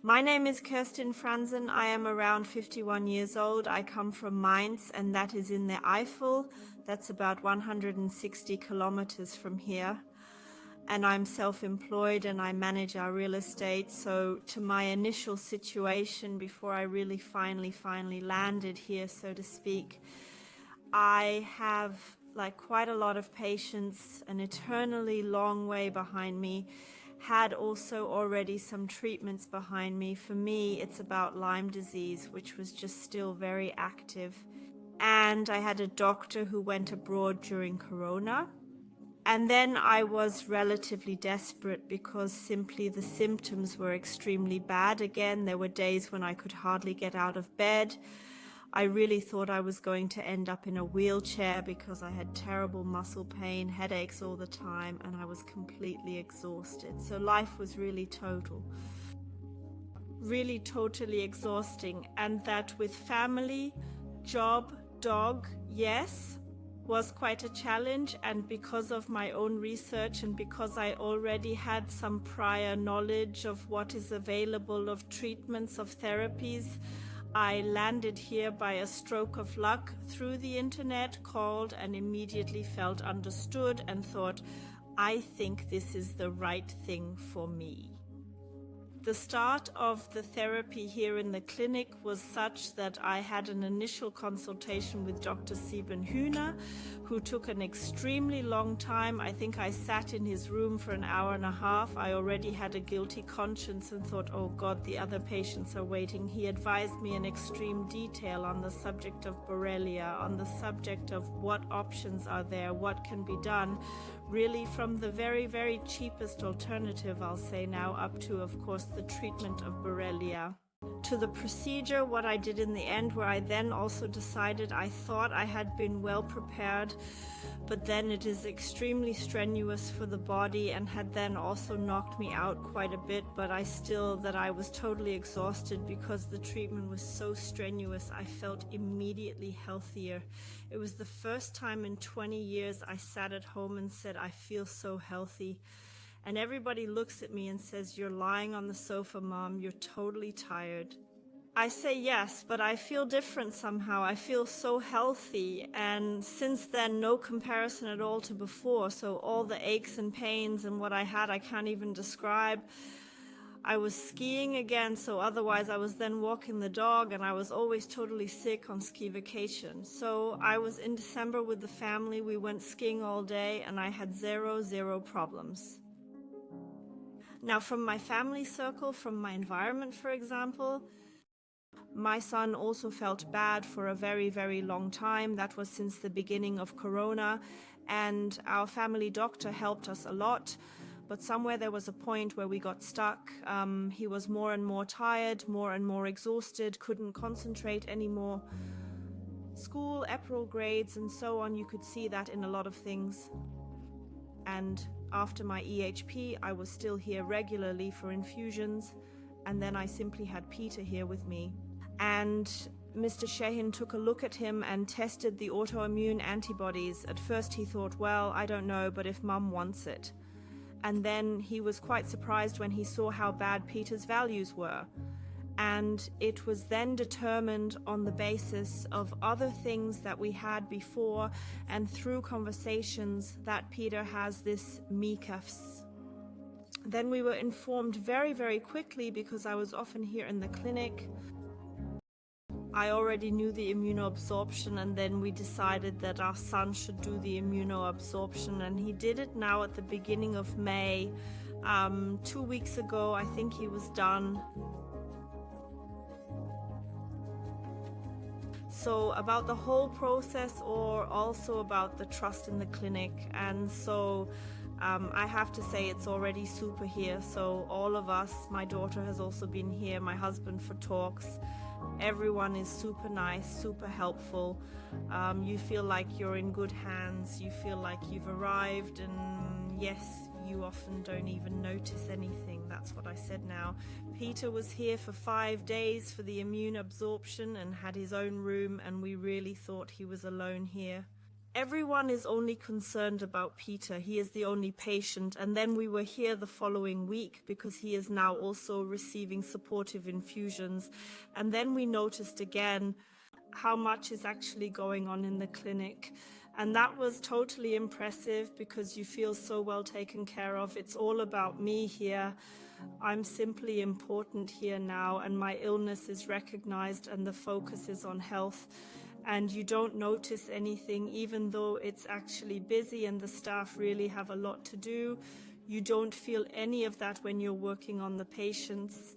My name is Kerstin Franzen. I am around 51 years old. I come from Mainz, and that is in the Eifel. That's about 160 kilometers from here. And I'm self-employed and I manage our real estate. So to my initial situation before I really finally landed here, so to speak, I have quite a lot of patients, an eternally long way behind me, had also already some treatments behind me. For me, it's about Lyme disease, which was just still very active. And I had a doctor who went abroad during Corona. And then I was relatively desperate because simply the symptoms were extremely bad again. There were days when I could hardly get out of bed. I really thought I was going to end up in a wheelchair because I had terrible muscle pain, headaches all the time, and I was completely exhausted. So life was really totally exhausting. And that with family, job, dog, yes, was quite a challenge. And because of my own research and because I already had some prior knowledge of what is available of treatments, of therapies, I landed here by a stroke of luck through the internet, called and immediately felt understood and thought, I think this is the right thing for me. The start of the therapy here in the clinic was such that I had an initial consultation with Dr. Siebenhüner, who took an extremely long time. I think I sat in his room for an hour and a half. I already had a guilty conscience and thought, oh God, the other patients are waiting. He advised me in extreme detail on the subject of Borrelia, on the subject of what options are there, what can be done, really from the very cheapest alternative, I'll say now, up to, of course, the treatment of Borrelia, to the procedure, what I did in the end, where I then also decided I thought I had been well prepared, but then it is extremely strenuous for the body and had then also knocked me out quite a bit, but I was totally exhausted because the treatment was so strenuous. I felt immediately healthier. It was the first time in 20 years I sat at home and said, I feel so healthy. And everybody looks at me and says, you're lying on the sofa, Mom, you're totally tired. I say yes, but I feel different somehow. I feel so healthy, and since then, no comparison at all to before. So all the aches and pains and what I had, I can't even describe. I was skiing again, so otherwise I was then walking the dog, and I was always totally sick on ski vacation. So I was in December with the family, we went skiing all day, and I had zero problems. Now, from my family circle, from my environment, for example, my son also felt bad for a very long time. That was since the beginning of Corona, and our family doctor helped us a lot. But somewhere there was a point where we got stuck. He was more and more tired, more and more exhausted, couldn't concentrate anymore. School, April grades, and so on, you could see that in a lot of things. And after my EHP, I was still here regularly for infusions, and then I simply had Peter here with me. And Mr. Shehin took a look at him and tested the autoimmune antibodies. At first he thought, well, I don't know, but if Mum wants it. And then he was quite surprised when he saw how bad Peter's values were. And it was then determined on the basis of other things that we had before and through conversations that Peter has this MECAFS. Then we were informed very quickly, because I was often here in the clinic. I already knew the immunoabsorption, and then we decided that our son should do the immunoabsorption, and he did it now at the beginning of May. 2 weeks ago, I think he was done. So about the whole process, or also about the trust in the clinic. And so I have to say it's already super here. So all of us, my daughter has also been here, my husband for talks. Everyone is super nice, super helpful. You feel like you're in good hands. You feel like you've arrived, and yes, you often don't even notice anything. That's what I said now. Peter was here for 5 days for the immune absorption and had his own room, and we really thought he was alone here. everyone is only concerned about Peter. He is the only patient. And then we were here the following week because he is now also receiving supportive infusions. And then we noticed again how much is actually going on in the clinic. And that was totally impressive because you feel so well taken care of. It's all about me here. I'm simply important here now, and my illness is recognized and the focus is on health. And you don't notice anything, even though it's actually busy and the staff really have a lot to do. You don't feel any of that when you're working on the patients.